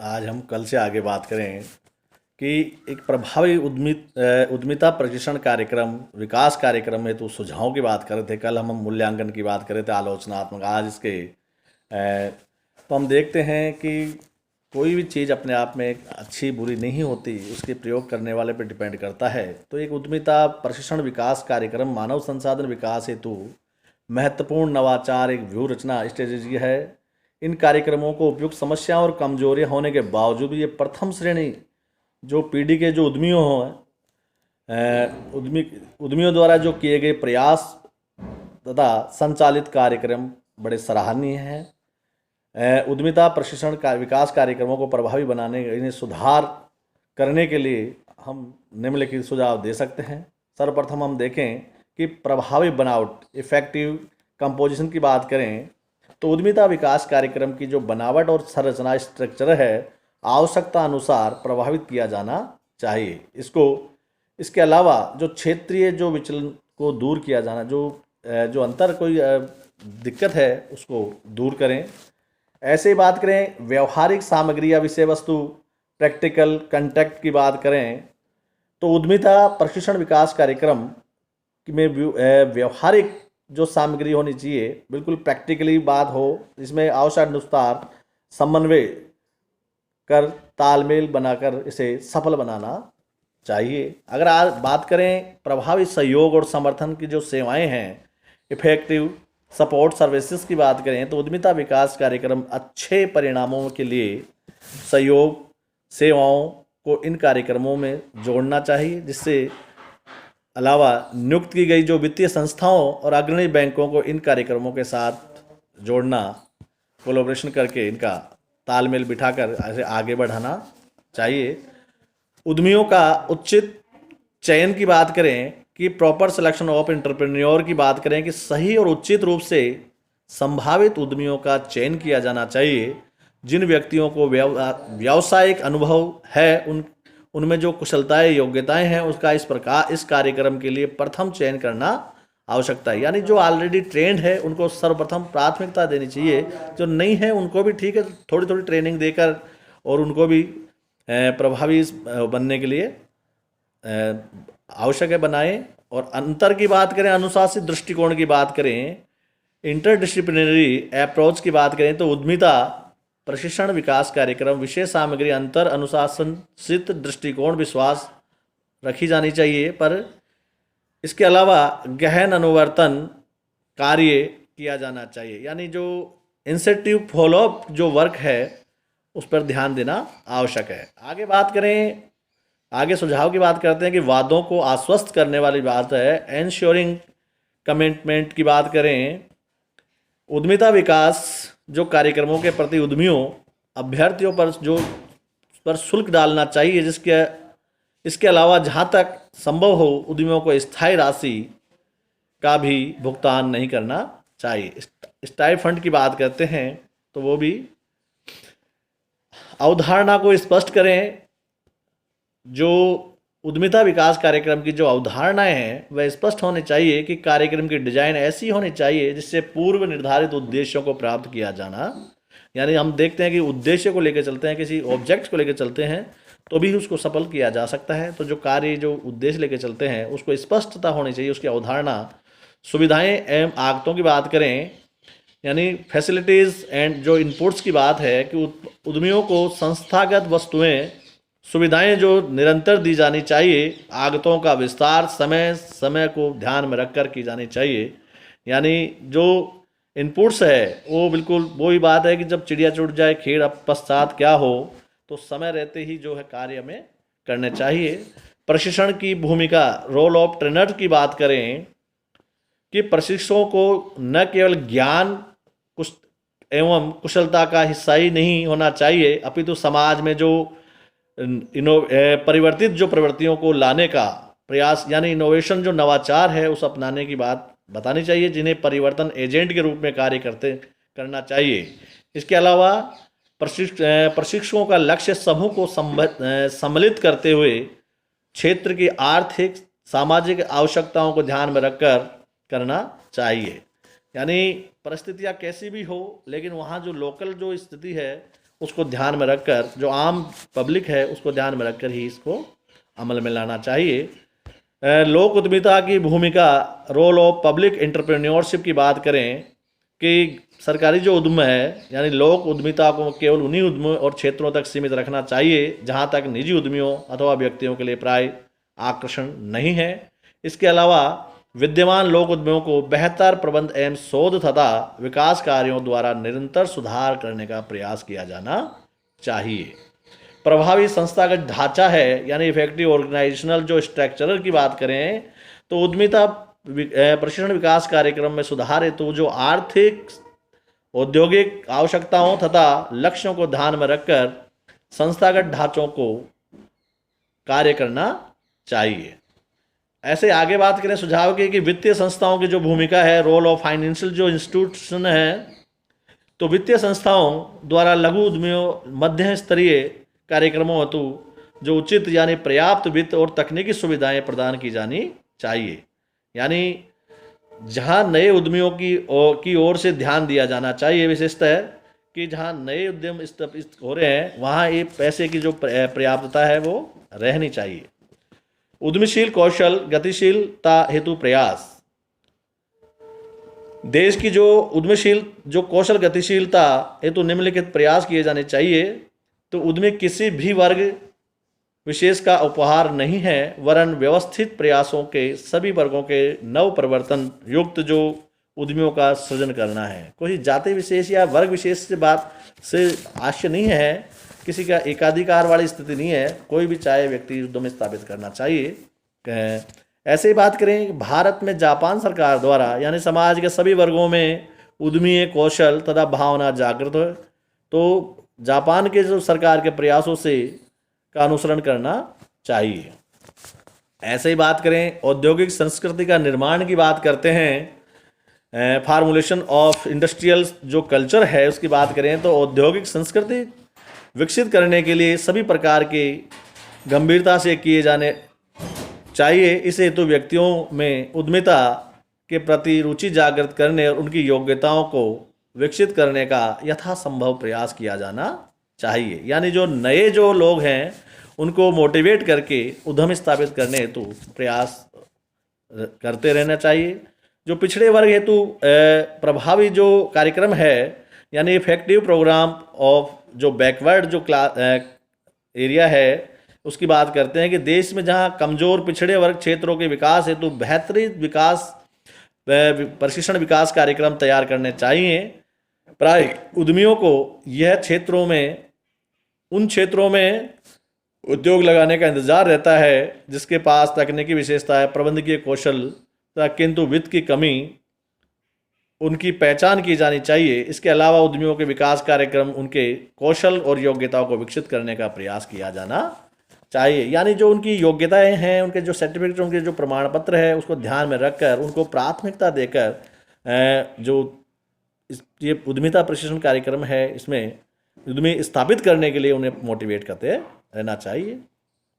आज हम कल से आगे बात करें कि एक प्रभावी उद्यमिता प्रशिक्षण कार्यक्रम, विकास कार्यक्रम में तो सुझावों की बात कर रहे थे। कल हम मूल्यांकन की बात कर रहे थे, आलोचनात्मक। आज इसके तो हम देखते हैं कि कोई भी चीज़ अपने आप में अच्छी बुरी नहीं होती, उसके प्रयोग करने वाले पर डिपेंड करता है। तो एक उद्यमिता प्रशिक्षण विकास कार्यक्रम मानव संसाधन विकास हेतु महत्वपूर्ण नवाचार एक व्यू रचना स्ट्रेटेजी है। इन कार्यक्रमों को उपयुक्त समस्याओं और कमजोरियां होने के बावजूद ये प्रथम श्रेणी जो पीढ़ी के जो उद्यमियों हों, उद्यमियों द्वारा जो किए गए प्रयास तथा संचालित कार्यक्रम बड़े सराहनीय हैं। उद्यमिता प्रशिक्षण का विकास कार्यक्रमों को प्रभावी बनाने, इन्हें सुधार करने के लिए हम निम्नलिखित सुझाव दे सकते हैं। सर्वप्रथम हम देखें कि प्रभावी बनावट, इफेक्टिव कंपोजिशन की बात करें तो उद्यमिता विकास कार्यक्रम की जो बनावट और संरचना स्ट्रक्चर है, आवश्यकता अनुसार प्रभावित किया जाना चाहिए। इसके अलावा जो क्षेत्रीय जो विचलन को दूर किया जाना, जो अंतर कोई दिक्कत है उसको दूर करें। ऐसे ही बात करें व्यवहारिक सामग्री या विषय वस्तु, प्रैक्टिकल कंटेक्ट की बात करें तो उद्यमिता प्रशिक्षण विकास कार्यक्रम में व्यवहारिक जो सामग्री होनी चाहिए, बिल्कुल प्रैक्टिकली बात हो, इसमें आवश्यक अनुसार समन्वय कर तालमेल बनाकर इसे सफल बनाना चाहिए। अगर आज बात करें प्रभावी सहयोग और समर्थन की जो सेवाएं हैं, इफेक्टिव सपोर्ट सर्विसेज की बात करें तो उद्यमिता विकास कार्यक्रम अच्छे परिणामों के लिए सहयोग सेवाओं को इन कार्यक्रमों में जोड़ना चाहिए। जिससे अलावा नियुक्त की गई जो वित्तीय संस्थाओं और अग्रणी बैंकों को इन कार्यक्रमों के साथ जोड़ना, कोलैबोरेशन करके इनका तालमेल बिठाकर ऐसे आगे बढ़ाना चाहिए। उद्यमियों का उचित चयन की बात करें कि प्रॉपर सिलेक्शन ऑफ एंटरप्रेन्योर की बात करें कि सही और उचित रूप से संभावित उद्यमियों का चयन किया जाना चाहिए। जिन व्यक्तियों को व्यावसायिक अनुभव है, उनमें जो कुशलताएं योग्यताएं हैं, उसका इस कार्यक्रम के लिए प्रथम चयन करना आवश्यकता है। यानी जो ऑलरेडी ट्रेंड है उनको सर्वप्रथम प्राथमिकता देनी चाहिए, जो नहीं है उनको भी ठीक है थोड़ी थोड़ी ट्रेनिंग देकर और उनको भी प्रभावी बनने के लिए आवश्यक है बनाएं। और अंतर की बात करें, अनुशासित दृष्टिकोण की बात करें, इंटरडिसिप्लिनरी अप्रोच की बात करें तो उद्यमिता प्रशिक्षण विकास कार्यक्रम विशेष सामग्री अंतर अनुशासित दृष्टिकोण विश्वास रखी जानी चाहिए, पर इसके अलावा गहन अनुवर्तन कार्य किया जाना चाहिए। यानी जो इंसेंटिव फॉलोअप जो वर्क है उस पर ध्यान देना आवश्यक है। आगे सुझाव की बात करते हैं कि वादों को आश्वस्त करने वाली बात है, एंश्योरिंग कमिटमेंट की बात करें। उद्यमिता विकास जो कार्यक्रमों के प्रति उद्यमियों अभ्यर्थियों पर शुल्क डालना चाहिए, इसके अलावा जहाँ तक संभव हो उद्यमियों को स्थायी राशि का भी भुगतान नहीं करना चाहिए। स्थायी फंड की बात करते हैं तो वो भी अवधारणा को स्पष्ट करें। जो उद्यमिता विकास कार्यक्रम की जो अवधारणाएं हैं वह स्पष्ट होनी चाहिए कि कार्यक्रम की डिजाइन ऐसी होनी चाहिए जिससे पूर्व निर्धारित उद्देश्यों को प्राप्त किया जाना। यानी हम देखते हैं कि उद्देश्य को लेकर चलते हैं, किसी ऑब्जेक्ट को लेकर चलते हैं तो भी उसको सफल किया जा सकता है। तो जो उद्देश्य लेकर चलते हैं उसको स्पष्टता होनी चाहिए, उसकी अवधारणा। सुविधाएं एवं आगतों की बात करें, यानी फैसिलिटीज़ एंड जो इनपुट्स की बात है कि उद्यमियों को संस्थागत वस्तुएं सुविधाएं जो निरंतर दी जानी चाहिए। आगतों का विस्तार समय समय को ध्यान में रखकर की जानी चाहिए। यानी जो इनपुट्स है वो बिल्कुल वही बात है कि जब चिड़िया चुड़ जाए खेड़ अब पश्चात क्या हो, तो समय रहते ही जो है कार्य में करने चाहिए। प्रशिक्षण की भूमिका, रोल ऑफ ट्रेनर की बात करें कि प्रशिक्षुओं को न केवल ज्ञान एवं कुशलता का हिस्सा ही नहीं होना चाहिए, अपितु समाज में जो परिवर्तित जो प्रवृत्तियों को लाने का प्रयास, यानी इनोवेशन जो नवाचार है उस अपनाने की बात बतानी चाहिए, जिन्हें परिवर्तन एजेंट के रूप में कार्य करना चाहिए। इसके अलावा प्रशिक्षुओं का लक्ष्य समूह को सम्मिलित करते हुए क्षेत्र की आर्थिक सामाजिक आवश्यकताओं को ध्यान में रखकर करना चाहिए। यानी परिस्थितियाँ कैसी भी हो, लेकिन वहाँ जो लोकल जो स्थिति है उसको ध्यान में रखकर, जो आम पब्लिक है उसको ध्यान में रखकर ही इसको अमल में लाना चाहिए। लोक उद्यमिता की भूमिका, रोल ऑफ पब्लिक एंटरप्रेन्योरशिप की बात करें कि सरकारी जो उद्यम है यानी लोक उद्यमिता को केवल उन्हीं उद्यमों और क्षेत्रों तक सीमित रखना चाहिए जहां तक निजी उद्यमियों अथवा व्यक्तियों के लिए प्राय आकर्षण नहीं है। इसके अलावा विद्यमान लोक उद्यमों को बेहतर प्रबंध एवं शोध तथा विकास कार्यों द्वारा निरंतर सुधार करने का प्रयास किया जाना चाहिए। प्रभावी संस्थागत ढांचा है यानी इफेक्टिव ऑर्गेनाइजेशनल जो स्ट्रक्चरल की बात करें तो उद्यमिता प्रशिक्षण विकास कार्यक्रम में सुधार हेतु जो आर्थिक औद्योगिक आवश्यकताओं तथा लक्ष्यों को ध्यान में रखकर संस्थागत ढांचों को कार्य करना चाहिए। ऐसे आगे बात करें सुझाव की कि वित्तीय संस्थाओं की जो भूमिका है, रोल ऑफ फाइनेंशियल जो इंस्टीट्यूशन है, तो वित्तीय संस्थाओं द्वारा लघु उद्यमियों मध्य स्तरीय कार्यक्रमों हेतु जो उचित यानी पर्याप्त वित्त और तकनीकी सुविधाएं प्रदान की जानी चाहिए। यानी जहां नए उद्यमियों की ओर से ध्यान दिया जाना चाहिए, विशेषतः कि जहां नए उद्यम स्थापित हो रहे हैं वहां ये पैसे की जो पर्याप्तता है वो रहनी चाहिए। उद्यमशील कौशल गतिशीलता हेतु प्रयास, देश की जो उद्यमशील जो कौशल गतिशीलता हेतु निम्नलिखित प्रयास किए जाने चाहिए। तो उद्यमी किसी भी वर्ग विशेष का उपहार नहीं है वरन व्यवस्थित प्रयासों के सभी वर्गों के नव परिवर्तन युक्त जो उद्यमियों का सृजन करना है। कोई जाति विशेष या वर्ग विशेष से बात से आशय नहीं है, किसी का एकाधिकार वाली स्थिति नहीं है, कोई भी चाहे व्यक्ति उद्यम स्थापित करना चाहिए। ऐसे ही बात करें भारत में जापान सरकार द्वारा यानी समाज के सभी वर्गों में उद्यमीय कौशल तथा भावना जागृत हो, तो जापान के जो सरकार के प्रयासों से का अनुसरण करना चाहिए। ऐसे ही बात करें औद्योगिक संस्कृति का निर्माण की बात करते हैं, फार्मुलेशन ऑफ इंडस्ट्रियल जो कल्चर है उसकी बात करें तो औद्योगिक संस्कृति विकसित करने के लिए सभी प्रकार के गंभीरता से किए जाने चाहिए। इस हेतु व्यक्तियों में उद्यमिता के प्रति रुचि जागृत करने और उनकी योग्यताओं को विकसित करने का यथासंभव प्रयास किया जाना चाहिए। यानी जो नए जो लोग हैं उनको मोटिवेट करके उद्यम स्थापित करने हेतु प्रयास करते रहना चाहिए। जो पिछड़े वर्ग हेतु प्रभावी जो कार्यक्रम है यानी इफेक्टिव प्रोग्राम ऑफ जो बैकवर्ड जो एरिया है उसकी बात करते हैं कि देश में जहां कमजोर पिछड़े वर्ग क्षेत्रों के विकास हेतु बेहतरीन विकास प्रशिक्षण विकास कार्यक्रम तैयार करने चाहिए। प्राय उद्यमियों को यह क्षेत्रों में उन क्षेत्रों में उद्योग लगाने का इंतजार रहता है जिसके पास तकनीकी विशेषता है, प्रबंधकीय कौशल, किंतु वित्त की कमी उनकी पहचान की जानी चाहिए। इसके अलावा उद्यमियों के विकास कार्यक्रम उनके कौशल और योग्यताओं को विकसित करने का प्रयास किया जाना चाहिए। यानी जो उनकी योग्यताएं हैं, उनके जो सर्टिफिकेट, उनके जो प्रमाण पत्र है उसको ध्यान में रखकर उनको प्राथमिकता देकर जो ये उद्यमिता प्रशिक्षण कार्यक्रम है इसमें उद्यमी स्थापित करने के लिए उन्हें मोटिवेट करते रहना चाहिए।